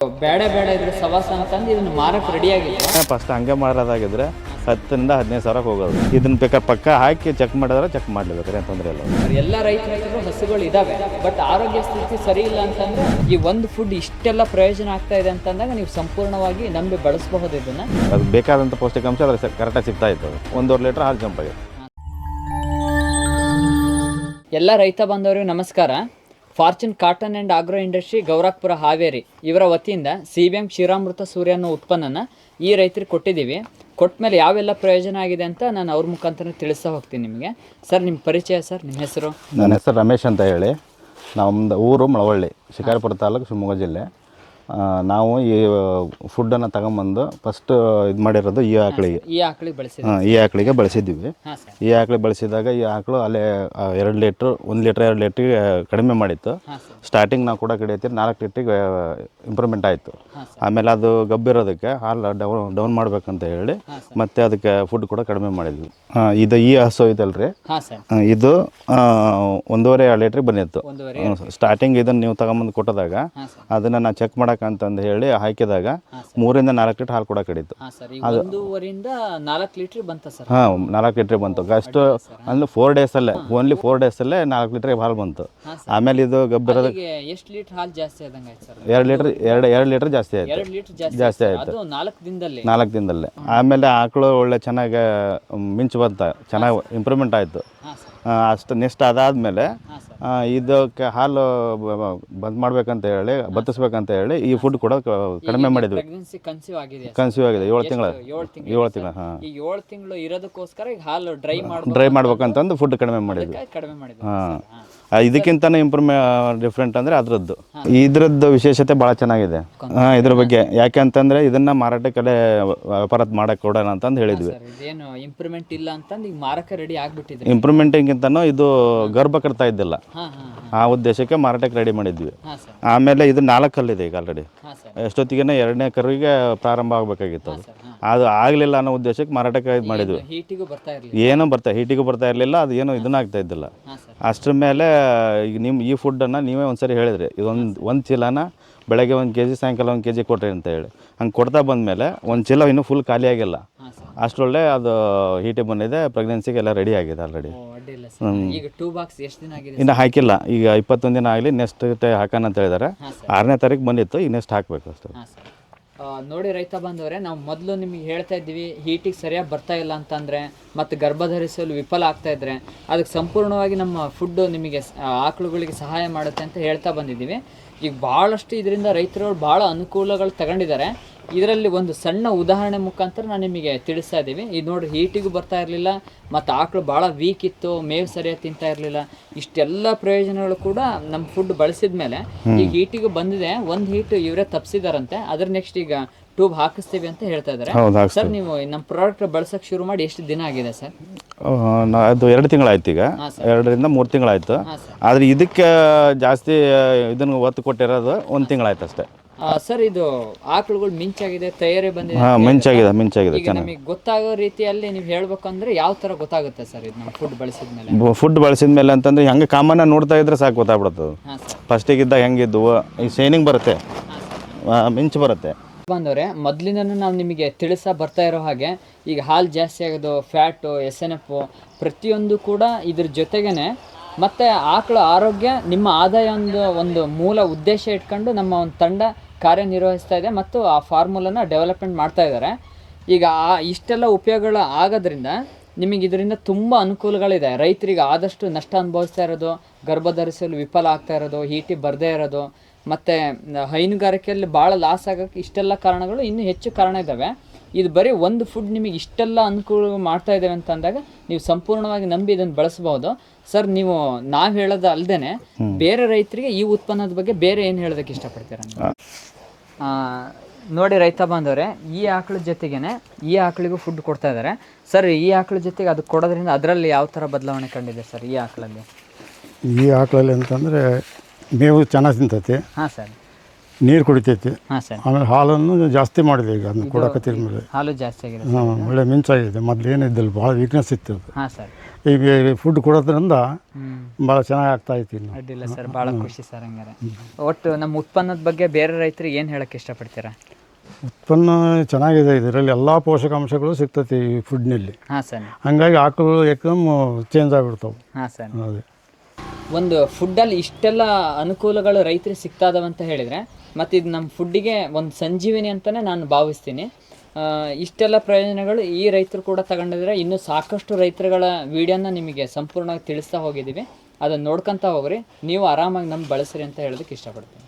ಬೇಡ ಬೇಡ ಇದ್ರೆ ಸವಾಸ ಅಂತಂದು ಇದನ್ನು ಮಾರಕ್ಕೆ ರೆಡಿ ಆಗಿದೆ. ಫಸ್ಟ್ ಹಂಗೆ ಮಾರೋದಾಗಿದ್ರೆ 10ರಿಂದ 15 ಸಾವಿರಕ್ಕೆ ಹೋಗೋದು. ಇದನ್ನ ಬೇಕಾದ್ರೆ ಪಕ್ಕ ಹಾಕಿ ಚೆಕ್ ಮಾಡಿದ್ರೆ ಚೆಕ್ ಮಾಡಲೇಬೇಕು, ಏನು ತೊಂದರೆ ಇಲ್ಲ. ಎಲ್ಲ ರೈತರು ಹಸುಗಳು ಇದಾವೆ, ಬಟ್ ಆರೋಗ್ಯ ಸ್ಥಿತಿ ಸರಿ ಇಲ್ಲ ಅಂತಂದ್ರೆ ಈ ಒಂದು ಫುಡ್ ಇಷ್ಟೆಲ್ಲ ಪ್ರಯೋಜನ ಆಗ್ತಾ ಇದೆ ಅಂತಂದಾಗ ನೀವು ಸಂಪೂರ್ಣವಾಗಿ ನಂಬಿ ಬಳಸಬಹುದು. ಇದನ್ನ ಅದು ಬೇಕಾದಂಥ ಪೌಷ್ಟಿಕಾಂಶ ಅದ್ರ ಕರೆಕ್ಟಾಗಿ ಸಿಗ್ತಾ ಇತ್ತು. 1.5 ಲೀಟ್ರ್ ಹಾಲು ಜಂಪ್ ಆಗಿದೆ. ಎಲ್ಲ ರೈತ ಬಾಂಧವರಿಗೂ ನಮಸ್ಕಾರ. Fortune cotton and agro industry Gourakpur Haveri ಇವರ ವತಿಯಿಂದ CBM ಕ್ಷೀರಾಮೃತ ಸೂರ್ಯ ಅನ್ನೋ ಉತ್ಪನ್ನನ ಈ ರೈತರಿಗೆ ಕೊಟ್ಟಿದ್ದೀವಿ. ಕೊಟ್ಟ ಮೇಲೆ ಯಾವೆಲ್ಲ ಪ್ರಯೋಜನ ಆಗಿದೆ ಅಂತ ನಾನು ಅವ್ರ ಮುಖಾಂತರ ತಿಳಿಸ್ತಾ ಹೋಗ್ತೀನಿ ನಿಮಗೆ. ಸರ್, ನಿಮ್ಮ ಪರಿಚಯ ಸರ್, ನಿಮ್ಮ ಹೆಸರು? ನನ್ನ ಹೆಸರು ರಮೇಶ್ ಅಂತ ಹೇಳಿ. ನಮ್ಮದು ಊರು ಮಳವಳ್ಳಿ, ಶಿಕಾರಿಪುರ ತಾಲೂಕು, ಶಿವಮೊಗ್ಗ ಜಿಲ್ಲೆ. ನಾವು ಈ ಫುಡ್ಡನ್ನು ತಗೊಂಬಂದು ಫಸ್ಟ್ ಇದು ಮಾಡಿರೋದು ಈ ಆಕಳಿಗೆ ಬಳಸಿದ್ದೀವಿ. ಈ ಆಕಳಿಗೆ ಬಳಸಿದಾಗ ಈ ಆಕಳು ಅಲ್ಲೇ 1 ಲೀಟ್ರಿಗೆ ಕಡಿಮೆ ಮಾಡಿತ್ತು. ಸ್ಟಾರ್ಟಿಂಗ್ ನಾವು ಕೂಡ ಕಡಿಯತ್ತೀವಿ 4 ಲೀಟ್ರಿಗೆ ಇಂಪ್ರೂವ್ಮೆಂಟ್ ಆಯಿತು. ಆಮೇಲೆ ಅದು ಗಬ್ಬಿರೋದಕ್ಕೆ ಹಾಲು ಡೌನ್ ಮಾಡ್ಬೇಕಂತ ಹೇಳಿ ಮತ್ತೆ ಅದಕ್ಕೆ ಫುಡ್ ಕೂಡ ಕಡಿಮೆ ಮಾಡಿದ್ವಿ. ಇದು ಈ ಹಸು ಇದಲ್ರಿ, ಇದು 1.5-2 ಲೀಟ್ರಿಗೆ ಬಂದಿತ್ತು. ಸ್ಟಾರ್ಟಿಂಗ್ ಇದನ್ನು ನೀವು ತಗೊಂಬಂದು ಕೊಟ್ಟದಾಗ ಅದನ್ನು ನಾವು ಚೆಕ್ ಮಾಡಕ್ಕೆ ಅಂತಂದು ಹೇಳಿ ಹಾಕಿದಾಗ 3-4 ಲೀಟ್ರ್ ಹಾಲು ಕೂಡ ಕಡಿತು. ಅದು 4 ಲೀಟ್ರ್ ಬಂತು ಸರ್. 4 ಲೀಟ್ರ್ ಬಂತು. ಅಷ್ಟು ಅಂದ್ರೆ 4 ಡೇಸಲ್ಲೇ, ಓನ್ಲಿ 4 ಡೇಸಲ್ಲೇ 4 ಲೀಟ್ರ್ ಹಾಲು ಬಂತು. ಆಮೇಲೆ ಇದು ಗಬ್ಬಿರೋದಕ್ಕೆ ಎಷ್ಟು ಲೀಟ್ರ್ ಹಾಲು ಜಾಸ್ತಿ ಆದಂಗೆ ಆಯ್ತು ಸರ್? 2 ಲೀಟ್ರ್ ಜಾಸ್ತಿ ಆಯ್ತು. ಜಾಸ್ತಿ ಆಯ್ತು 4 ದಿನದಲ್ಲೇ. ಆಮೇಲೆ ಆಕಳು ಒಳ್ಳೆ ಚೆನ್ನಾಗಿ ಮಿಂಚು ಬಂತ, ಚೆನ್ನಾಗಿ ಇಂಪ್ರೂವ್ಮೆಂಟ್ ಆಯಿತು. ಅಷ್ಟು ನೆಕ್ಸ್ಟ್ ಅದಾದಮೇಲೆ ಇದಕ್ಕೆ ಹಾಲು ಬಂದ್ ಮಾಡ್ಬೇಕಂತ ಹೇಳಿ, ಬತ್ತಿಸ್ಬೇಕಂತ ಹೇಳಿ ಈ ಫುಡ್ ಕೂಡ ಕಡಿಮೆ ಮಾಡಿದ್ವಿ. ಕನ್ಸೀವ್ ಆಗಿದೆ 7 ತಿಂಗಳು. ಹಾಂ, 7 ತಿಂಗಳು ಇರೋದಕ್ಕೋಸ್ಕರ ಈಗ ಹಾಲು ಡ್ರೈ ಮಾಡ್ಬೇಕಂತಂದು ಫುಡ್ ಕಡಿಮೆ ಮಾಡಿದ್ವಿ. ಹಾಂ, ಇದಕ್ಕಿಂತ ಡಿಫ್ರೆಂಟ್ ಅಂದರೆ ಇದ್ರದ್ದು ವಿಶೇಷತೆ ಭಾಳ ಚೆನ್ನಾಗಿದೆ. ಇದ್ರ ಬಗ್ಗೆ ಯಾಕೆ ಅಂತಂದರೆ ಇದನ್ನು ಮಾರಾಟಕ್ಕೆ ವ್ಯಾಪಾರ ಮಾಡಕ್ಕೆ ಕೊಡೋಣ ಅಂತಂದು ಹೇಳಿದ್ವಿ. ಇಂಪ್ರೂವ್ಮೆಂಟ್ ಇಲ್ಲ ಅಂತಂದು ಈಗ ಮಾರಕ್ಕೆ ರೆಡಿ ಆಗಿಬಿಟ್ಟಿದೆ. ಇಂಪ್ರೂವ್ಮೆಂಟಿಂಗಿಂತನೂ ಇದು ಗರ್ಭ ಕಟ್ತಾ ಇದ್ದಿಲ್ಲ, ಆ ಉದ್ದೇಶಕ್ಕೆ ಮಾರಾಟಕ್ಕೆ ರೆಡಿ ಮಾಡಿದ್ವಿ. ಆಮೇಲೆ ಇದು 4 ಕಲ್ಲಿದೆ ಈಗ ಆಲ್ರೆಡಿ. ಎಷ್ಟೊತ್ತಿಗೆ 2ನೇ ಕರುವಿಗೆ ಪ್ರಾರಂಭ ಆಗಬೇಕಾಗಿತ್ತು. ಅದು ಆಗಲಿಲ್ಲ ಅನ್ನೋ ಉದ್ದೇಶಕ್ಕೆ ಮಾರಾಟಕ್ಕೆ ಇದು ಮಾಡಿದ್ವಿ. ಹೀಟಿಗೂ ಬರ್ತಾ ಇರಲಿಲ್ಲ, ಅದು ಏನೋ ಇದನ್ನ ಆಗ್ತಾ ಇದ್ದಿಲ್ಲ. ಅಷ್ಟ್ರ ಮೇಲೆ ಈಗ ಈ ಫುಡ್ಡನ್ನು ನೀವೇ ಒಂದ್ಸರಿ ಹೇಳಿದ್ರಿ, ಇದೊಂದು ಚೀಲನ ಬೆಳಗ್ಗೆ 1 kg, ಸಾಯಂಕಾಲ 1 kg ಕೊಟ್ರಿ ಅಂತೇಳಿ. ಹಂಗೆ ಕೊಡ್ತಾ ಬಂದಮೇಲೆ 1 ಚೀಲ ಇನ್ನೂ ಫುಲ್ ಖಾಲಿ ಆಗಿಲ್ಲ. ಅಷ್ಟರೊಳ್ಳೆ ಅದು ಹೀಟಿಗೆ ಬಂದಿದೆ, ಪ್ರೆಗ್ನೆನ್ಸಿಗೆಲ್ಲ ರೆಡಿ ಆಗಿದೆ ಆಲ್ರೆಡಿ. ಇನ್ನು ಹಾಕಿಲ್ಲ, ಈಗ 21 ದಿನ ಆಗಲಿ, ನೆಕ್ಸ್ಟ್ ಹಾಕೋಣ ಅಂತ ಹೇಳಿದ್ದಾರೆ. 6ನೇ ತಾರೀಕು ಬಂದಿತ್ತು, ಈಗ ನೆಕ್ಸ್ಟ್ ಹಾಕಬೇಕು ಅಷ್ಟೇ. ನೋಡಿ ರೈತ ಬಾಂಧವರೇ, ನಾವು ಮೊದಲು ನಿಮಗೆ ಹೇಳ್ತಾ ಇದ್ದೀವಿ, ಹೀಟಿಗೆ ಸರಿಯಾಗಿ ಬರ್ತಾ ಇಲ್ಲ ಅಂತಂದರೆ ಮತ್ತು ಗರ್ಭಧರಿಸಲು ವಿಫಲ ಆಗ್ತಾ ಇದ್ದರೆ ಅದಕ್ಕೆ ಸಂಪೂರ್ಣವಾಗಿ ನಮ್ಮ ಫುಡ್ಡು ನಿಮಗೆ ಆಕಳುಗಳಿಗೆ ಸಹಾಯ ಮಾಡುತ್ತೆ ಅಂತ ಹೇಳ್ತಾ ಬಂದಿದ್ದೀವಿ. ಈಗ ಭಾಳಷ್ಟು ಇದರಿಂದ ರೈತರು ಭಾಳ ಅನುಕೂಲಗಳು ತಗೊಂಡಿದ್ದಾರೆ. ಇದರಲ್ಲಿ ಒಂದು ಸಣ್ಣ ಉದಾಹರಣೆ ಮುಖಾಂತರ ನಾನು ನಿಮಗೆ ತಿಳಿಸ್ತಾ ಇದ್ದೀವಿ. ಇದು ನೋಡಿ, ಹೀಟಿಗೂ ಬರ್ತಾ ಇರಲಿಲ್ಲ ಮತ್ತು ಆಕಳು ಭಾಳ ವೀಕ್ ಇತ್ತು, ಮೇವು ಸರಿಯಾಗಿ ತಿಂತಾ ಇರಲಿಲ್ಲ. ಇಷ್ಟೆಲ್ಲ ಪ್ರಯೋಜನಗಳು ಕೂಡ ನಮ್ಮ ಫುಡ್ ಬಳಸಿದ ಮೇಲೆ ಈಗ ಹೀಟಿಗೂ ಬಂದಿದೆ. ಒಂದು ಹೀಟ್ ಇವರೇ ತಪ್ಪಿಸಿದಾರಂತೆ, ಅದ್ರ ನೆಕ್ಸ್ಟ್ ಈಗ ಟ್ಯೂಬ್ ಹಾಕಿಸ್ತೀವಿ ಅಂತ ಹೇಳ್ತಾ ಇದ್ದಾರೆ. ಸರ್, ನೀವು ನಮ್ಮ ಪ್ರಾಡಕ್ಟ್ ಬಳಸೋಕೆ ಶುರು ಮಾಡಿ ಎಷ್ಟು ದಿನ ಆಗಿದೆ ಸರ್? ಅದು 2 ತಿಂಗಳಾಯ್ತು. ಈಗ 2ರಿಂದ 3 ತಿಂಗಳಾಯ್ತು. ಆದರೆ ಇದಕ್ಕೆ ಜಾಸ್ತಿ ಇದನ್ನು ಒತ್ತು ಕೊಟ್ಟಿರೋದು 1 ತಿಂಗಳಾಯ್ತು ಅಷ್ಟೇ. ಸರ್, ಇದು ಆಕಳುಗಳು ಮಿಂಚಾಗಿದೆ, ತಯಾರಿ ಬಂದಿದೆ. ಮಿಂಚಾಗಿದೆ. ನಮಗೆ ಗೊತ್ತಾಗೋ ರೀತಿಯಲ್ಲಿ ನೀವು ಹೇಳ್ಬೇಕಂದ್ರೆ ಯಾವ ತರ ಗೊತ್ತಾಗುತ್ತೆ ಸರ್ ಇದು ನಮ್ಮ ಫುಡ್ ಬಳಸಿದ ಮೇಲೆ? ಫುಡ್ ಬಳಸಿದ ಮೇಲೆ ಅಂತಂದ್ರೆ ಹಂಗೆ ಕಾಮನ್ ನೋಡ್ತಾ ಇದ್ರೆ ಸಾಕು ಗೊತ್ತಾಗ್ಬಿಡುತ್ತೆ. ಫಸ್ಟಿಗೆ ಇದ್ದಾಗ ಹೆಂಗಿದ್ದು ಈ ಶೈನಿಂಗ್ ಬರುತ್ತೆ, ಮಿಂಚು ಬರುತ್ತೆ. ಬಂದವ್ರೆ, ಮೊದಲಿಂದನೂ ನಾವು ನಿಮಗೆ ತಿಳಿಸ್ತಾ ಬರ್ತಾ ಇರೋ ಹಾಗೆ ಈಗ ಹಾಲು ಜಾಸ್ತಿ ಆಗೋದು, ಫ್ಯಾಟು, SNF ಪ್ರತಿಯೊಂದು ಕೂಡ ಇದ್ರ ಜೊತೆಗೇನೆ ಮತ್ತು ಆಕಳ ಆರೋಗ್ಯ, ನಿಮ್ಮ ಆದಾಯ ಒಂದು ಮೂಲ ಉದ್ದೇಶ ಇಟ್ಕೊಂಡು ನಮ್ಮ ಒಂದು ತಂಡ ಕಾರ್ಯನಿರ್ವಹಿಸ್ತಾ ಇದೆ ಮತ್ತು ಆ ಫಾರ್ಮುಲನ ಡೆವಲಪ್ಮೆಂಟ್ ಮಾಡ್ತಾ ಇದ್ದಾರೆ. ಈಗ ಇಷ್ಟೆಲ್ಲ ಉಪಯೋಗಗಳು ಆಗೋದ್ರಿಂದ ನಿಮಗೆ ಇದರಿಂದ ತುಂಬ ಅನುಕೂಲಗಳಿದೆ. ರೈತರಿಗೆ ಆದಷ್ಟು ನಷ್ಟ ಅನುಭವಿಸ್ತಾ ಇರೋದು, ಗರ್ಭಧರಿಸಲು ವಿಫಲ ಆಗ್ತಾ ಇರೋದು, ಹೀಟಿಗೆ ಬರದೇ ಇರೋದು ಮತ್ತು ಹೈನುಗಾರಿಕೆಯಲ್ಲಿ ಭಾಳ ಲಾಸ್ ಆಗೋಕ್ಕೆ ಇಷ್ಟೆಲ್ಲ ಕಾರಣಗಳು, ಇನ್ನೂ ಹೆಚ್ಚು ಕಾರಣ ಇದ್ದಾವೆ. ಇದು ಬರೀ ಒಂದು ಫುಡ್ ನಿಮಗೆ ಇಷ್ಟೆಲ್ಲ ಅನುಕೂಲ ಮಾಡ್ತಾ ಇದ್ದೇವೆ ಅಂತ ಅಂದಾಗ ನೀವು ಸಂಪೂರ್ಣವಾಗಿ ನಂಬಿ ಇದನ್ನು ಬಳಸ್ಬೋದು. ಸರ್, ನಾವು ಹೇಳೋದು ಅಲ್ಲದೆ ಬೇರೆ ರೈತರಿಗೆ ಈ ಉತ್ಪನ್ನದ ಬಗ್ಗೆ ಬೇರೆ ಏನು ಹೇಳೋದಕ್ಕೆ ಇಷ್ಟಪಡ್ತೀರಾ? ನೋಡಿ ರೈತ ಬಾಂಧವರೇ, ಈ ಆಕಳ ಜೊತೆಗೇನೆ ಈ ಆಕಳಿಗೂ ಫುಡ್ ಕೊಡ್ತಾ ಇದ್ದಾರೆ. ಸರ್, ಈ ಆಕಳ ಜೊತೆಗೆ ಅದು ಕೊಡೋದ್ರಿಂದ ಅದರಲ್ಲಿ ಯಾವ ಥರ ಬದಲಾವಣೆ ಕಂಡಿದೆ ಸರ್ ಈ ಆಕಳಲ್ಲಿ? ಅಂತಂದರೆ ಮೇವು ಚೆನ್ನಾಗಿ ತಿಂತೈತಿ. ಹಾಂ ಸರ್. ನೀರು ಕುಡಿತೈತಿ. ಹಾಂ ಸರ್. ಆಮೇಲೆ ಹಾಲನ್ನು ಜಾಸ್ತಿ ಮಾಡಿದೆ ಈಗ ಅದನ್ನ ಕೊಡಕತ್ತೀರಿ ಮೇಲೆ. ಹಾಲು ಜಾಸ್ತಿ ಆಗಿದೆ. ಒಳ್ಳೆ ಮಿಂಚಾಗಿದೆ. ಮೊದಲು ಏನಿದ್ದಿಲ್ಲ, ಭಾಳ ವೀಕ್ನೆಸ್ ಇತ್ತು ಅದು. ಹಾಂ ಸರ್. ಈಗ ಫುಡ್ ಕೊಡೋದ್ರಿಂದ ಭಾಳ ಚೆನ್ನಾಗಿ ಆಗ್ತಾ ಐತಿ ಇನ್ನು. ಅಡ್ಡಿಲ್ಲ ಸರ್, ಭಾಳ ಖುಷಿ ಸರ್. ಹಂಗಾರೆ ಒಟ್ಟು ನಮ್ಮ ಉತ್ಪನ್ನದ ಬಗ್ಗೆ ಬೇರೆ ರೈತರಿಗೆ ಏನು ಹೇಳಕ್ಕೆ ಇಷ್ಟಪಡ್ತೀರಾ? ಉತ್ಪನ್ನ ಚೆನ್ನಾಗಿದೆ. ಇದರಲ್ಲಿ ಎಲ್ಲ ಪೋಷಕಾಂಶಗಳು ಸಿಗ್ತೈತಿ ಈ ಫುಡ್ನಲ್ಲಿ. ಹಾಂ ಸರ್. ಹಂಗಾಗಿ ಆಕಳು ಏಕದಮ್ ಚೇಂಜ್ ಆಗಿಬಿಡ್ತಾವೆ. ಹಾಂ ಸರ್. ಅದೇ ಒಂದು ಫುಡ್ಡಲ್ಲಿ ಇಷ್ಟೆಲ್ಲ ಅನುಕೂಲಗಳು ರೈತರಿಗೆ ಸಿಗ್ತಾದವಂತ ಹೇಳಿದರೆ, ಮತ್ತು ಇದು ನಮ್ಮ ಫುಡ್ಡಿಗೆ ಒಂದು ಸಂಜೀವಿನಿ ಅಂತಲೇ ನಾನು ಭಾವಿಸ್ತೀನಿ. ಇಷ್ಟೆಲ್ಲ ಪ್ರಯೋಜನಗಳು ಈ ರೈತರು ಕೂಡ ತಗೊಂಡಿದ್ರೆ ಇನ್ನೂ ಸಾಕಷ್ಟು ರೈತರುಗಳ ವಿಡಿಯೋನ ನಿಮಗೆ ಸಂಪೂರ್ಣವಾಗಿ ತಿಳಿಸ್ತಾ ಹೋಗಿದ್ದೀವಿ. ಅದನ್ನು ನೋಡ್ಕೊತಾ ಹೋಗ್ರಿ, ನೀವು ಆರಾಮಾಗಿ ನಮ್ಮ ಬಳಸ್ರಿ ಅಂತ ಹೇಳೋದಕ್ಕೆ ಇಷ್ಟಪಡ್ತೀನಿ.